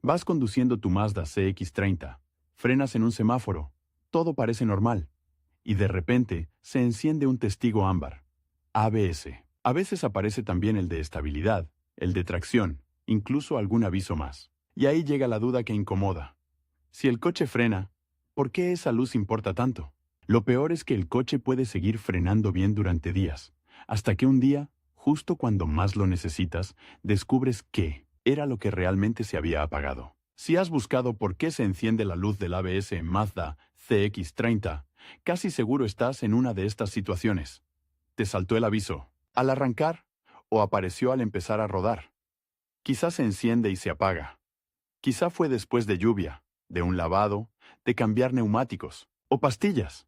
Vas conduciendo tu Mazda CX-30, frenas en un semáforo, todo parece normal, y de repente se enciende un testigo ámbar. ABS. A veces aparece también el de estabilidad, el de tracción, incluso algún aviso más. Y ahí llega la duda que incomoda. Si el coche frena, ¿por qué esa luz importa tanto? Lo peor es que el coche puede seguir frenando bien durante días, hasta que un día, justo cuando más lo necesitas, descubres que era lo que realmente se había apagado. Si has buscado por qué se enciende la luz del ABS en Mazda CX-30, casi seguro estás en una de estas situaciones. Te saltó el aviso al arrancar o apareció al empezar a rodar. Quizás se enciende y se apaga. Quizá fue después de lluvia, de un lavado, de cambiar neumáticos o pastillas.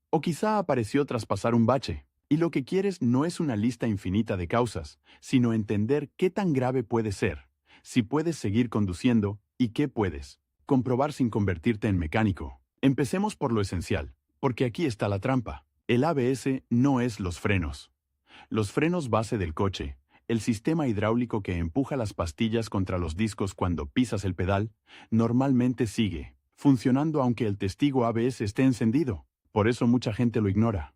O quizá apareció tras pasar un bache. Y lo que quieres no es una lista infinita de causas, sino entender qué tan grave puede ser, si puedes seguir conduciendo y qué puedes comprobar sin convertirte en mecánico. Empecemos por lo esencial, porque aquí está la trampa. El ABS no es los frenos. Los frenos base del coche, el sistema hidráulico que empuja las pastillas contra los discos cuando pisas el pedal, normalmente sigue funcionando aunque el testigo ABS esté encendido. Por eso mucha gente lo ignora.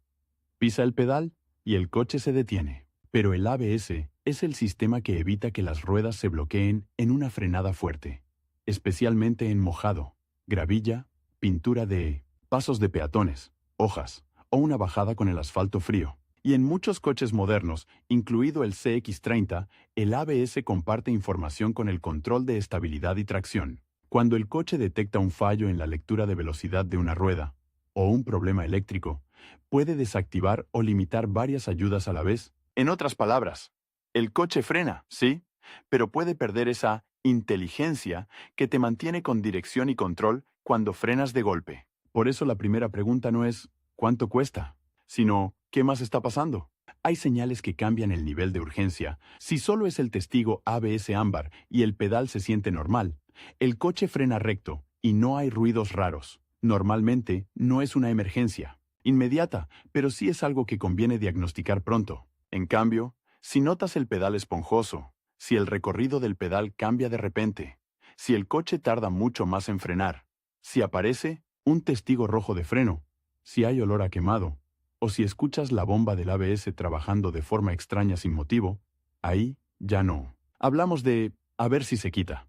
Pisa el pedal y el coche se detiene. Pero el ABS es el sistema que evita que las ruedas se bloqueen en una frenada fuerte, especialmente en mojado, gravilla, pintura de pasos de peatones, hojas o una bajada con el asfalto frío. Y en muchos coches modernos, incluido el CX-30, el ABS comparte información con el control de estabilidad y tracción. Cuando el coche detecta un fallo en la lectura de velocidad de una rueda, o un problema eléctrico, puede desactivar o limitar varias ayudas a la vez. En otras palabras, el coche frena, sí, pero puede perder esa inteligencia que te mantiene con dirección y control cuando frenas de golpe. Por eso la primera pregunta no es ¿cuánto cuesta?, sino ¿qué más está pasando? Hay señales que cambian el nivel de urgencia. Si solo es el testigo ABS ámbar y el pedal se siente normal, el coche frena recto y no hay ruidos raros. Normalmente no es una emergencia inmediata, pero sí es algo que conviene diagnosticar pronto. En cambio, si notas el pedal esponjoso, si el recorrido del pedal cambia de repente, si el coche tarda mucho más en frenar, si aparece un testigo rojo de freno, si hay olor a quemado, o si escuchas la bomba del ABS trabajando de forma extraña sin motivo, ahí ya no. Hablamos de a ver si se quita.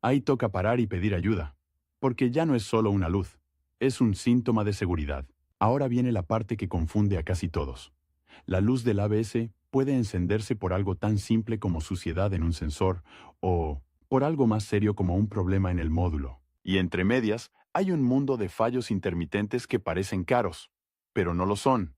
Ahí toca parar y pedir ayuda, porque ya no es solo una luz, es un síntoma de seguridad. Ahora viene la parte que confunde a casi todos. La luz del ABS puede encenderse por algo tan simple como suciedad en un sensor o por algo más serio como un problema en el módulo. Y entre medias, hay un mundo de fallos intermitentes que parecen caros, pero no lo son,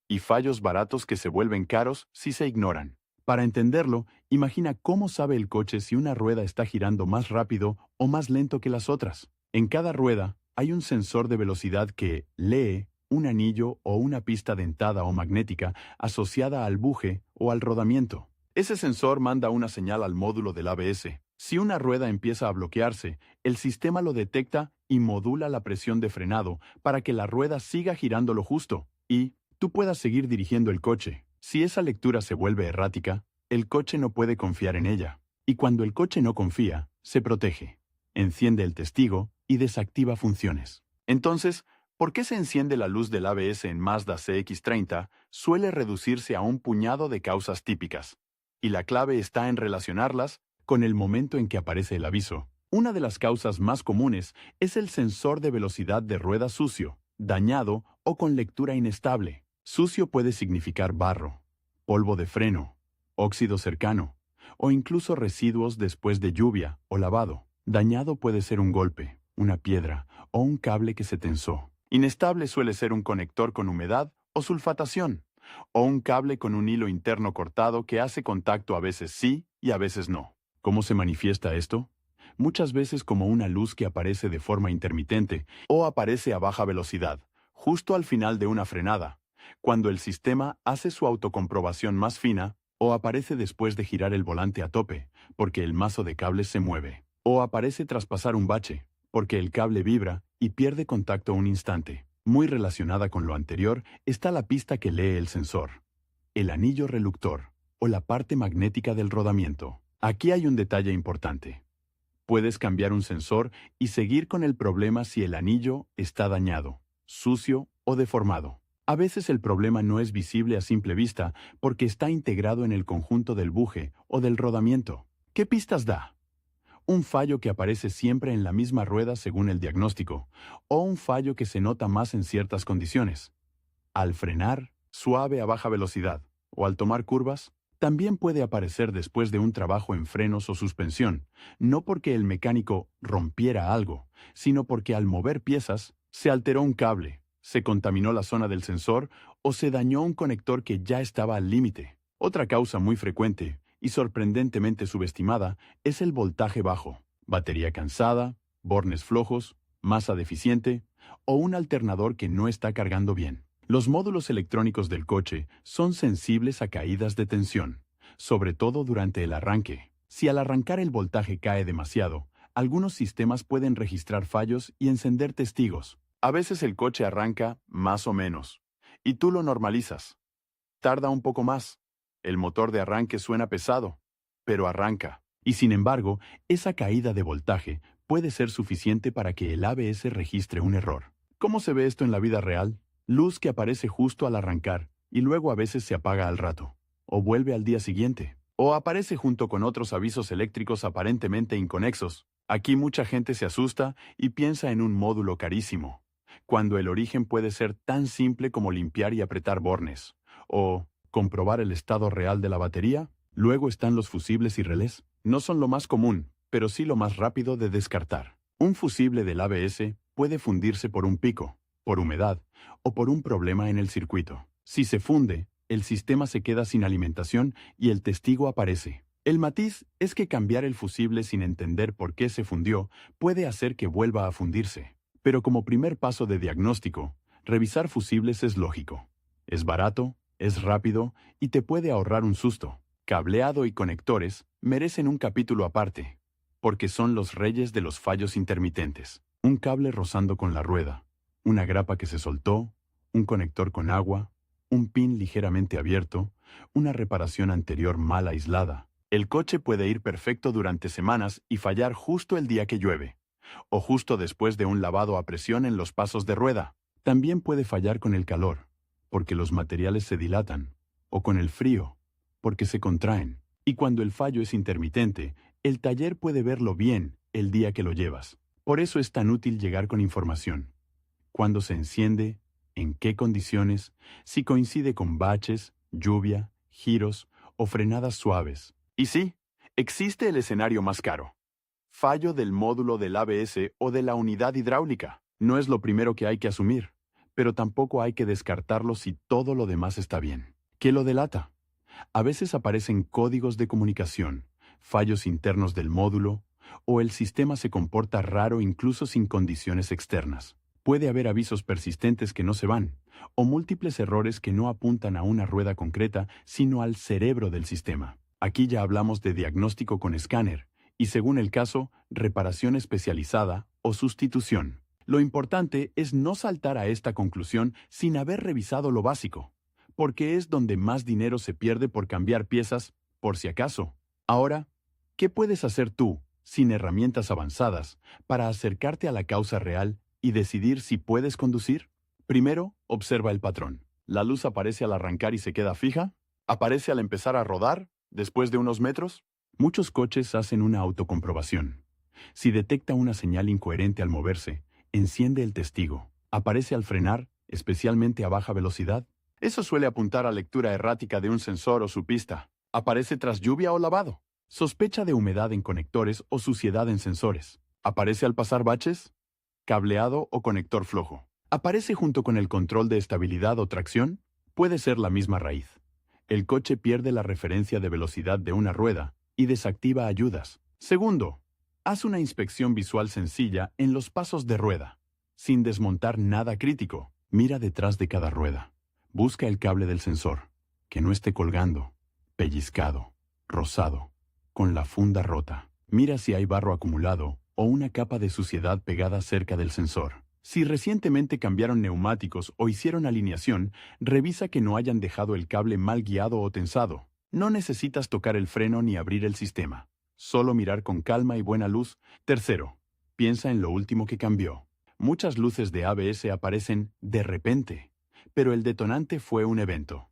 y fallos baratos que se vuelven caros si se ignoran. Para entenderlo, imagina cómo sabe el coche si una rueda está girando más rápido o más lento que las otras. En cada rueda hay un sensor de velocidad que lee un anillo o una pista dentada o magnética asociada al buje o al rodamiento. Ese sensor manda una señal al módulo del ABS. Si una rueda empieza a bloquearse, el sistema lo detecta y modula la presión de frenado para que la rueda siga girando lo justo y tú puedas seguir dirigiendo el coche. Si esa lectura se vuelve errática, el coche no puede confiar en ella. Y cuando el coche no confía, se protege, enciende el testigo y desactiva funciones. Entonces, ¿por qué se enciende la luz del ABS en Mazda CX-30? Suele reducirse a un puñado de causas típicas. Y la clave está en relacionarlas con el momento en que aparece el aviso. Una de las causas más comunes es el sensor de velocidad de rueda sucio, dañado o con lectura inestable. Sucio puede significar barro, polvo de freno, óxido cercano, o incluso residuos después de lluvia o lavado. Dañado puede ser un golpe, una piedra o un cable que se tensó. Inestable suele ser un conector con humedad o sulfatación, o un cable con un hilo interno cortado que hace contacto a veces sí y a veces no. ¿Cómo se manifiesta esto? Muchas veces como una luz que aparece de forma intermitente o aparece a baja velocidad, justo al final de una frenada, cuando el sistema hace su autocomprobación más fina, o aparece después de girar el volante a tope, porque el mazo de cables se mueve, o aparece tras pasar un bache, porque el cable vibra y pierde contacto un instante. Muy relacionada con lo anterior está la pista que lee el sensor, el anillo reluctor, o la parte magnética del rodamiento. Aquí hay un detalle importante. Puedes cambiar un sensor y seguir con el problema si el anillo está dañado, sucio o deformado. A veces el problema no es visible a simple vista porque está integrado en el conjunto del buje o del rodamiento. ¿Qué pistas da? Un fallo que aparece siempre en la misma rueda según el diagnóstico, o un fallo que se nota más en ciertas condiciones. Al frenar, suave a baja velocidad, o al tomar curvas, también puede aparecer después de un trabajo en frenos o suspensión, no porque el mecánico rompiera algo, sino porque al mover piezas, se alteró un cable, se contaminó la zona del sensor o se dañó un conector que ya estaba al límite. Otra causa muy frecuente, y sorprendentemente subestimada, es el voltaje bajo, batería cansada, bornes flojos, masa deficiente o un alternador que no está cargando bien. Los módulos electrónicos del coche son sensibles a caídas de tensión, sobre todo durante el arranque. Si al arrancar el voltaje cae demasiado, algunos sistemas pueden registrar fallos y encender testigos. A veces el coche arranca más o menos, y tú lo normalizas. Tarda un poco más. El motor de arranque suena pesado, pero arranca. Y sin embargo, esa caída de voltaje puede ser suficiente para que el ABS registre un error. ¿Cómo se ve esto en la vida real? Luz que aparece justo al arrancar y luego a veces se apaga al rato, o vuelve al día siguiente, o aparece junto con otros avisos eléctricos aparentemente inconexos. Aquí mucha gente se asusta y piensa en un módulo carísimo, cuando el origen puede ser tan simple como limpiar y apretar bornes, o comprobar el estado real de la batería. Luego están los fusibles y relés. No son lo más común, pero sí lo más rápido de descartar. Un fusible del ABS puede fundirse por un pico, por humedad o por un problema en el circuito. Si se funde, el sistema se queda sin alimentación y el testigo aparece. El matiz es que cambiar el fusible sin entender por qué se fundió puede hacer que vuelva a fundirse. Pero como primer paso de diagnóstico, revisar fusibles es lógico. Es barato, es rápido y te puede ahorrar un susto. Cableado y conectores merecen un capítulo aparte, porque son los reyes de los fallos intermitentes. Un cable rozando con la rueda, una grapa que se soltó, un conector con agua, un pin ligeramente abierto, una reparación anterior mal aislada. El coche puede ir perfecto durante semanas y fallar justo el día que llueve, o justo después de un lavado a presión en los pasos de rueda. También puede fallar con el calor, porque los materiales se dilatan, o con el frío, porque se contraen. Y cuando el fallo es intermitente, el taller puede verlo bien el día que lo llevas. Por eso es tan útil llegar con información. Cuándo se enciende, en qué condiciones, si coincide con baches, lluvia, giros o frenadas suaves. Y sí, existe el escenario más caro. Fallo del módulo del ABS o de la unidad hidráulica. No es lo primero que hay que asumir, pero tampoco hay que descartarlo si todo lo demás está bien. ¿Qué lo delata? A veces aparecen códigos de comunicación, fallos internos del módulo, o el sistema se comporta raro incluso sin condiciones externas. Puede haber avisos persistentes que no se van, o múltiples errores que no apuntan a una rueda concreta, sino al cerebro del sistema. Aquí ya hablamos de diagnóstico con escáner, y según el caso, reparación especializada o sustitución. Lo importante es no saltar a esta conclusión sin haber revisado lo básico, porque es donde más dinero se pierde por cambiar piezas, por si acaso. Ahora, ¿qué puedes hacer tú, sin herramientas avanzadas, para acercarte a la causa real y decidir si puedes conducir? Primero, observa el patrón. ¿La luz aparece al arrancar y se queda fija? ¿Aparece al empezar a rodar, después de unos metros? Muchos coches hacen una autocomprobación. Si detecta una señal incoherente al moverse, enciende el testigo. ¿Aparece al frenar, especialmente a baja velocidad? Eso suele apuntar a lectura errática de un sensor o su pista. ¿Aparece tras lluvia o lavado? Sospecha de humedad en conectores o suciedad en sensores. ¿Aparece al pasar baches? ¿Cableado o conector flojo? ¿Aparece junto con el control de estabilidad o tracción? Puede ser la misma raíz. El coche pierde la referencia de velocidad de una rueda y desactiva ayudas. Segundo, haz una inspección visual sencilla en los pasos de rueda, sin desmontar nada crítico. Mira detrás de cada rueda. Busca el cable del sensor, que no esté colgando, pellizcado, rozado, con la funda rota. Mira si hay barro acumulado o una capa de suciedad pegada cerca del sensor. Si recientemente cambiaron neumáticos o hicieron alineación, revisa que no hayan dejado el cable mal guiado o tensado. No necesitas tocar el freno ni abrir el sistema. Solo mirar con calma y buena luz. Tercero, piensa en lo último que cambió. Muchas luces de ABS aparecen de repente, pero el detonante fue un evento.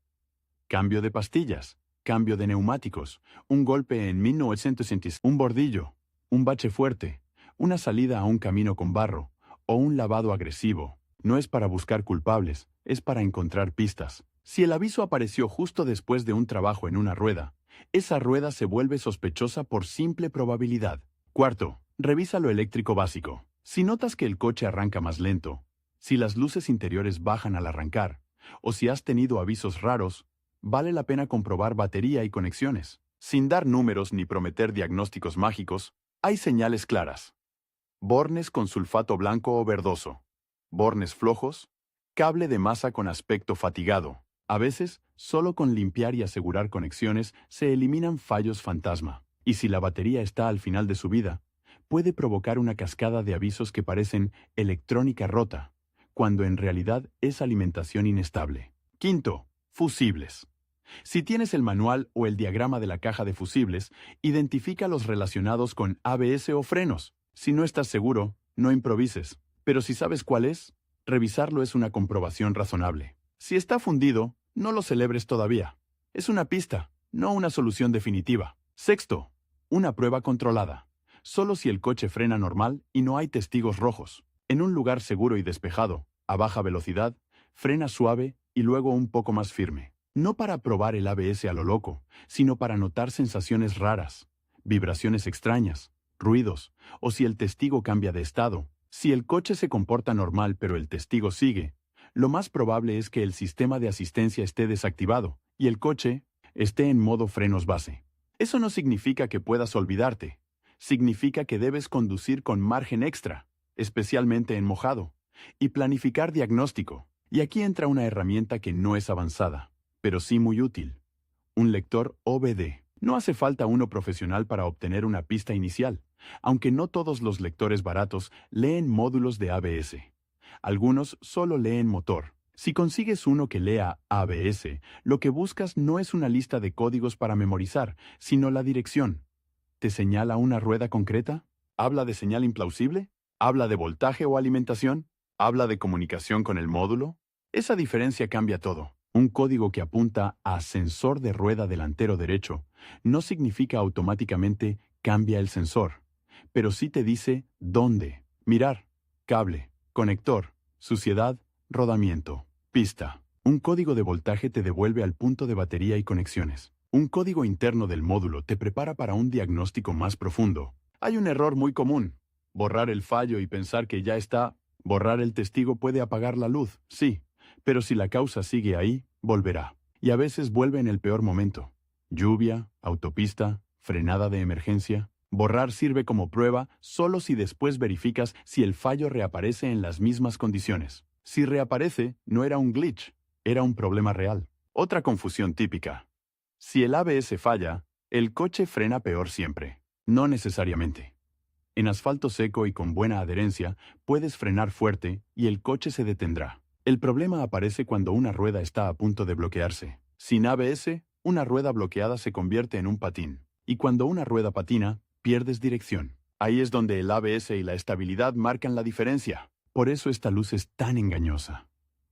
Cambio de pastillas, cambio de neumáticos, un golpe en 1960, un bordillo, un bache fuerte, una salida a un camino con barro, o un lavado agresivo. No es para buscar culpables, es para encontrar pistas. Si el aviso apareció justo después de un trabajo en una rueda, esa rueda se vuelve sospechosa por simple probabilidad. Cuarto, revisa lo eléctrico básico. Si notas que el coche arranca más lento, si las luces interiores bajan al arrancar, o si has tenido avisos raros, vale la pena comprobar batería y conexiones. Sin dar números ni prometer diagnósticos mágicos, hay señales claras. Bornes con sulfato blanco o verdoso. Bornes flojos. Cable de masa con aspecto fatigado. A veces, solo con limpiar y asegurar conexiones se eliminan fallos fantasma. Y si la batería está al final de su vida, puede provocar una cascada de avisos que parecen electrónica rota, cuando en realidad es alimentación inestable. Quinto, fusibles. Si tienes el manual o el diagrama de la caja de fusibles, identifica los relacionados con ABS o frenos. Si no estás seguro, no improvises. Pero si sabes cuál es, revisarlo es una comprobación razonable. Si está fundido, no lo celebres todavía. Es una pista, no una solución definitiva. Sexto, una prueba controlada. Solo si el coche frena normal y no hay testigos rojos. En un lugar seguro y despejado, a baja velocidad, frena suave y luego un poco más firme. No para probar el ABS a lo loco, sino para notar sensaciones raras, vibraciones extrañas, ruidos, o si el testigo cambia de estado. Si el coche se comporta normal pero el testigo sigue, lo más probable es que el sistema de asistencia esté desactivado y el coche esté en modo frenos base. Eso no significa que puedas olvidarte. Significa que debes conducir con margen extra, especialmente en mojado, y planificar diagnóstico. Y aquí entra una herramienta que no es avanzada, pero sí muy útil. Un lector OBD. No hace falta uno profesional para obtener una pista inicial, aunque no todos los lectores baratos leen módulos de ABS. Algunos solo leen motor. Si consigues uno que lea ABS, lo que buscas no es una lista de códigos para memorizar, sino la dirección. ¿Te señala una rueda concreta? ¿Habla de señal implausible? ¿Habla de voltaje o alimentación? ¿Habla de comunicación con el módulo? Esa diferencia cambia todo. Un código que apunta a sensor de rueda delantero derecho no significa automáticamente cambia el sensor, pero sí te dice dónde. Mirar, cable, conector, suciedad, rodamiento, pista. Un código de voltaje te devuelve al punto de batería y conexiones. Un código interno del módulo te prepara para un diagnóstico más profundo. Hay un error muy común. Borrar el fallo y pensar que ya está. Borrar el testigo puede apagar la luz, sí. Pero si la causa sigue ahí, volverá. Y a veces vuelve en el peor momento. Lluvia, autopista, frenada de emergencia. Borrar sirve como prueba solo si después verificas si el fallo reaparece en las mismas condiciones. Si reaparece, no era un glitch, era un problema real. Otra confusión típica. Si el ABS falla, el coche frena peor siempre. No necesariamente. En asfalto seco y con buena adherencia, puedes frenar fuerte y el coche se detendrá. El problema aparece cuando una rueda está a punto de bloquearse. Sin ABS, una rueda bloqueada se convierte en un patín. Y cuando una rueda patina, pierdes dirección. Ahí es donde el ABS y la estabilidad marcan la diferencia. Por eso esta luz es tan engañosa.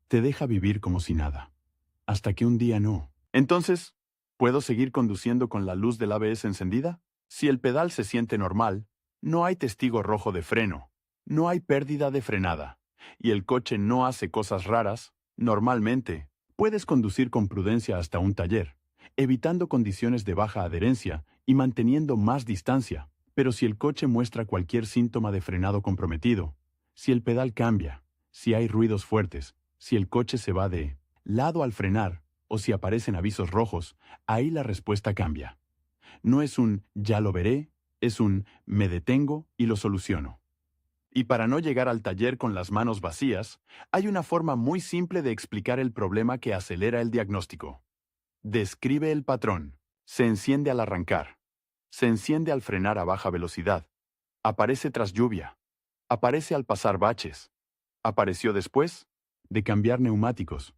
Te deja vivir como si nada. Hasta que un día no. Entonces, ¿puedo seguir conduciendo con la luz del ABS encendida? Si el pedal se siente normal, no hay testigo rojo de freno, no hay pérdida de frenada, y el coche no hace cosas raras, normalmente, puedes conducir con prudencia hasta un taller, evitando condiciones de baja adherencia y manteniendo más distancia. Pero si el coche muestra cualquier síntoma de frenado comprometido, si el pedal cambia, si hay ruidos fuertes, si el coche se va de lado al frenar, o si aparecen avisos rojos, ahí la respuesta cambia. No es un ya lo veré, es un me detengo y lo soluciono. Y para no llegar al taller con las manos vacías, hay una forma muy simple de explicar el problema que acelera el diagnóstico. Describe el patrón. Se enciende al arrancar. Se enciende al frenar a baja velocidad. Aparece tras lluvia. Aparece al pasar baches. Apareció después de cambiar neumáticos.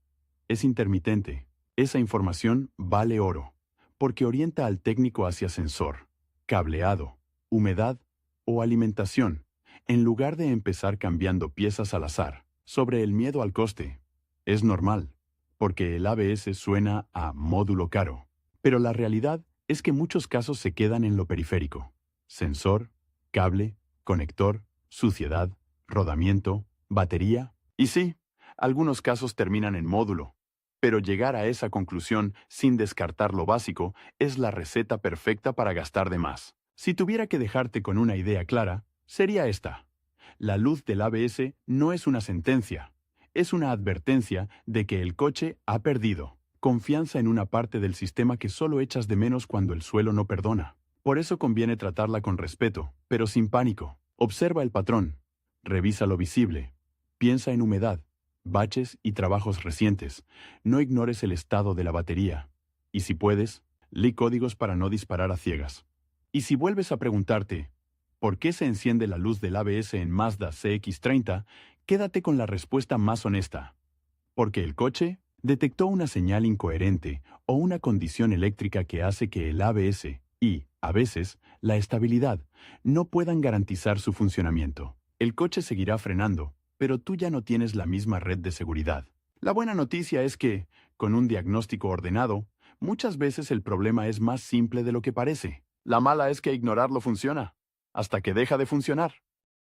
Es intermitente. Esa información vale oro, porque orienta al técnico hacia sensor, cableado, humedad o alimentación, en lugar de empezar cambiando piezas al azar. Sobre el miedo al coste. Es normal, porque el ABS suena a módulo caro. Pero la realidad es que muchos casos se quedan en lo periférico. Sensor, cable, conector, suciedad, rodamiento, batería. Y sí, algunos casos terminan en módulo. Pero llegar a esa conclusión sin descartar lo básico es la receta perfecta para gastar de más. Si tuviera que dejarte con una idea clara, sería esta. La luz del ABS no es una sentencia, es una advertencia de que el coche ha perdido confianza en una parte del sistema que solo echas de menos cuando el suelo no perdona. Por eso conviene tratarla con respeto, pero sin pánico. Observa el patrón, revisa lo visible, piensa en humedad, baches y trabajos recientes. No ignores el estado de la batería. Y si puedes, lee códigos para no disparar a ciegas. Y si vuelves a preguntarte, ¿por qué se enciende la luz del ABS en Mazda CX-30? Quédate con la respuesta más honesta. Porque el coche detectó una señal incoherente o una condición eléctrica que hace que el ABS y, a veces, la estabilidad no puedan garantizar su funcionamiento. El coche seguirá frenando, pero tú ya no tienes la misma red de seguridad. La buena noticia es que, con un diagnóstico ordenado, muchas veces el problema es más simple de lo que parece. La mala es que ignorarlo funciona, hasta que deja de funcionar.